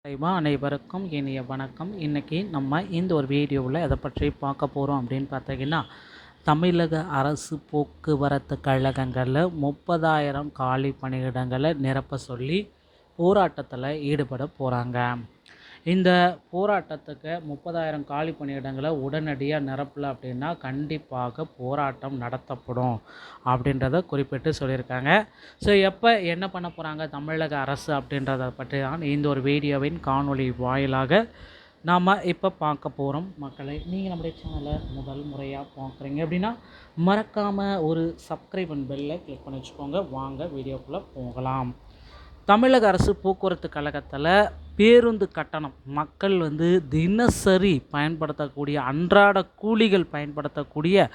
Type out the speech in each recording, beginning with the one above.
அனைவருக்கும் இனிய வணக்கம். இன்றைக்கி நம்ம இந்த ஒரு வீடியோவில் எதை பற்றி பார்க்க போகிறோம் அப்படின்னு பார்த்தீங்கன்னா, தமிழக அரசு போக்குவரத்து கழகங்களில் 30,000 காலி பணியிடங்களை நிரப்ப சொல்லி போராட்டத்தில் ஈடுபட போகிறாங்க. இந்த போராட்டத்துக்கு 30,000 காலி பணியிடங்களை உடனடியாக நிரப்பலை அப்படின்னா கண்டிப்பாக போராட்டம் நடத்தப்படும் அப்படின்றத குறிப்பிட்டு சொல்லியிருக்காங்க. ஸோ எப்போ என்ன பண்ண போகிறாங்க தமிழக அரசு அப்படின்றத பற்றி தான் இந்த ஒரு வீடியோவின் காணொளி வாயிலாக நாம் இப்போ பார்க்க போகிறோம். மக்களை, நீங்கள் நம்முடைய சேனலை முதல் முறையாக பார்க்குறீங்க அப்படின்னா மறக்காமல் ஒரு சப்ஸ்கிரைப் அண்ட் பெல்லை கிளிக் பண்ணி வச்சுக்கோங்க. வாங்க வீடியோக்குள்ளே போகலாம். தமிழக அரசு போக்குவரத்து கழகத்தில் பேருந்து கட்டணம் மக்கள் தினசரி பயன்படுத்தக்கூடிய அன்றாட கூலிகள் பயன்படுத்தக்கூடிய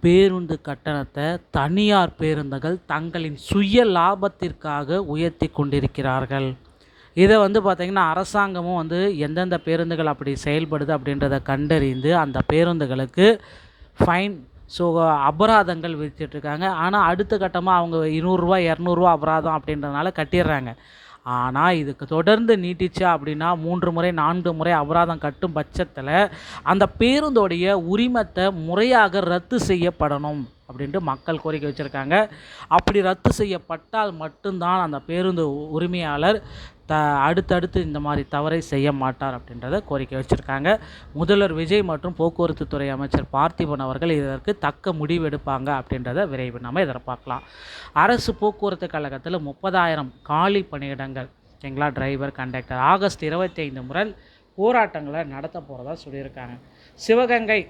பேருந்து கட்டணத்தை தனியார் பேருந்துகள் தங்களின் சுய லாபத்திற்காக உயர்த்தி கொண்டிருக்கிறார்கள். இதை பார்த்திங்கன்னா அரசாங்கமும் எந்தெந்த பேருந்துகள் அப்படி செயல்படுது அப்படின்றத கண்டறிந்து அந்த பேருந்துகளுக்கு ஃபைன் அபராதங்கள் விதிச்சிட்ருக்காங்க. ஆனால் அடுத்த கட்டமாக அவங்க 200 ரூபா 200 ரூபா அபராதம் அப்படின்றதுனால கட்டிடுறாங்க. ஆனால் இதுக்கு தொடர்ந்து நீட்டிச்சா அப்படின்னா 3 முறை 4 முறை அபராதம் கட்டும் பட்சத்தில் அந்த பேருந்தோடைய உரிமத்தை முறையாக ரத்து செய்யப்படணும் அப்படின்ட்டு மக்கள் கோரிக்கை வச்சுருக்காங்க. அப்படி ரத்து செய்யப்பட்டால் மட்டும்தான் அந்த பேருந்து உரிமையாளர் அடுத்தடுத்து இந்த மாதிரி தவறை செய்ய மாட்டார் அப்படின்றத கோரிக்கை வச்சுருக்காங்க. முதல்வர் விஜய் மற்றும் போக்குவரத்து துறை அமைச்சர் பார்த்திபன் அவர்கள் இதற்கு தக்க முடிவு எடுப்பாங்க அப்படின்றத விரைவில் நம்ம எதிர்பார்க்கலாம். அரசு போக்குவரத்து கழகத்தில் 30,000 காலி பணியிடங்கள் சரிங்களா, டிரைவர், கண்டக்டர் ஆகஸ்ட் 25 முதல் போராட்டங்களை நடத்த போகிறதா சொல்லியிருக்காங்க. சிவகங்கை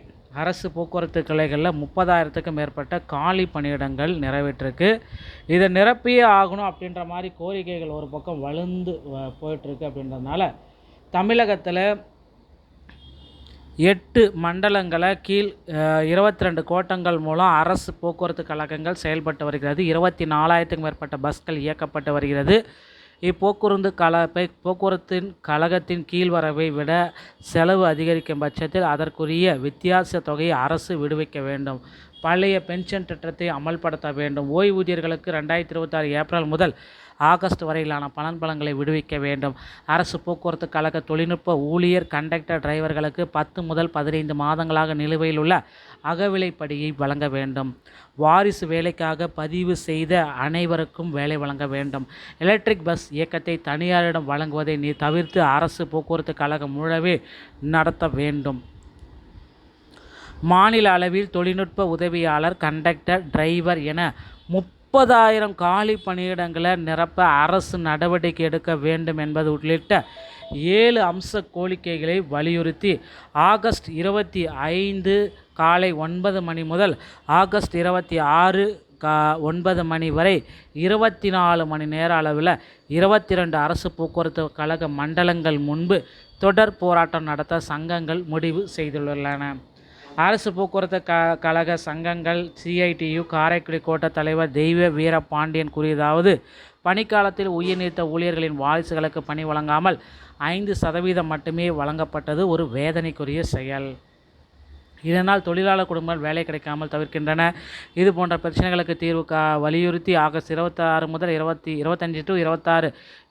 அரசு போக்குவரத்து கிளைகளில் 30,000க்கும் மேற்பட்ட காலி பணியிடங்கள் நிறைவேற்றிருக்கு. இதை நிரப்பியே ஆகணும் அப்படின்ற மாதிரி கோரிக்கைகள் ஒரு பக்கம் வலுந்து போயிட்டுருக்கு. அப்படின்றதுனால தமிழகத்தில் 8 மண்டலங்களை கீழ் 22 கோட்டங்கள் மூலம் அரசு போக்குவரத்து கழகங்கள் செயல்பட்டு வருகிறது. 24,000க்கும் மேற்பட்ட பஸ்கள் இயக்கப்பட்டு வருகிறது. போக்குவரத்தின் கழகத்தின் கீழ்வரவை விட செலவு அதிகரிக்கும் பட்சத்தில் அதற்குரிய வித்தியாச தொகையை அரசு விடுவிக்க வேண்டும். பழைய பென்ஷன் திட்டத்தை அமல்படுத்த வேண்டும். ஓய்வூதியர்களுக்கு 2026 ஏப்ரல் முதல் ஆகஸ்ட் வரையிலான பலன்களை விடுவிக்க வேண்டும். அரசு போக்குவரத்து கழக தொழில்நுட்ப ஊழியர், கண்டக்டர், டிரைவர்களுக்கு 10 முதல் 15 மாதங்களாக நிலுவையில் உள்ள அகவிலைப்படியை வழங்க வேண்டும். வாரிசு வேலைக்காக பதிவு செய்த அனைவருக்கும் வேலை வழங்க வேண்டும். எலக்ட்ரிக் பஸ் இயக்கத்தை தனியாரிடம் வழங்குவதை தவிர்த்து அரசு போக்குவரத்து கழகம் முழவே நடத்த வேண்டும். மாநில அளவில் தொழில்நுட்ப உதவியாளர், கண்டக்டர், டிரைவர் என 30,000 காலி பணியிடங்களை நிரப்ப அரசு நடவடிக்கை எடுக்க வேண்டும் என்பது உள்ளிட்ட 7 அம்ச கோரிக்கைகளை வலியுறுத்தி ஆகஸ்ட் 25 காலை 9 மணி முதல் ஆகஸ்ட் 26 9 மணி வரை 24 மணி நேர அளவில் 22 அரசு போக்குவரத்து கழக மண்டலங்கள் முன்பு தொடர் போராட்டம் நடத்த சங்கங்கள் முடிவு செய்துள்ளன. அரசு போக்குவரத்து கழக சங்கங்கள் CITU காரைக்குடி கோட்ட தலைவர் தெய்வ வீர பாண்டியன் கூறியதாவது, பணிக்காலத்தில் உயிர்நீத்த ஊழியர்களின் வாரிசுகளுக்கு பணி வழங்காமல் 5% மட்டுமே வழங்கப்பட்டது ஒரு வேதனைக்குரிய செயல். இதனால் தொழிலாளர் குடும்பங்கள் வேலை கிடைக்காமல் தவிர்க்கின்றன. இது போன்ற பிரச்சனைகளுக்கு தீர்வு வலியுறுத்தி ஆகஸ்ட் 26 முதல் 25 to 26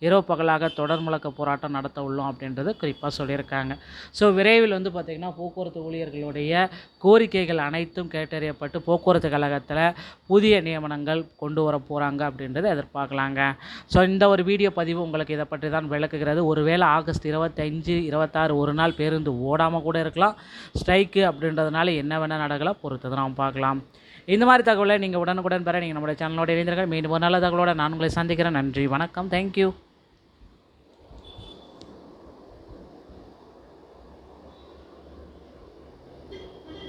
இரவு பகலாக தொடர் முழக்க போராட்டம் நடத்த உள்ளோம் அப்படின்றத குறிப்பாக சொல்லியிருக்காங்க. ஸோ விரைவில் பார்த்திங்கன்னா போக்குவரத்து ஊழியர்களுடைய கோரிக்கைகள் அனைத்தும் கேட்டறியப்பட்டு போக்குவரத்து கழகத்தில் புதிய நியமனங்கள் கொண்டு வர போகிறாங்க அப்படின்றத எதிர்பார்க்கலாங்க. ஸோ இந்த ஒரு வீடியோ பதிவு உங்களுக்கு இதை பற்றி தான் விளக்குகிறது. ஒருவேளை ஆகஸ்ட் 25 26 ஒரு நாள் பேருந்து ஓடாமல் கூட இருக்கலாம். ஸ்ட்ரைக்கு அப்படின்றதுனால என்ன வேணால் நடக்கலாம், பொறுத்தது நாம் பார்க்கலாம். இந்த மாதிரி தகவலை நீங்கள் உடனுக்குடன் பெற நீங்கள் நம்முடைய சேனலோட இணைந்திருங்கள். மீண்டும் ஒரு நல்ல தகவலோடு நான் உங்களை சந்திக்கிறேன். நன்றி, வணக்கம், தேங்க்யூ.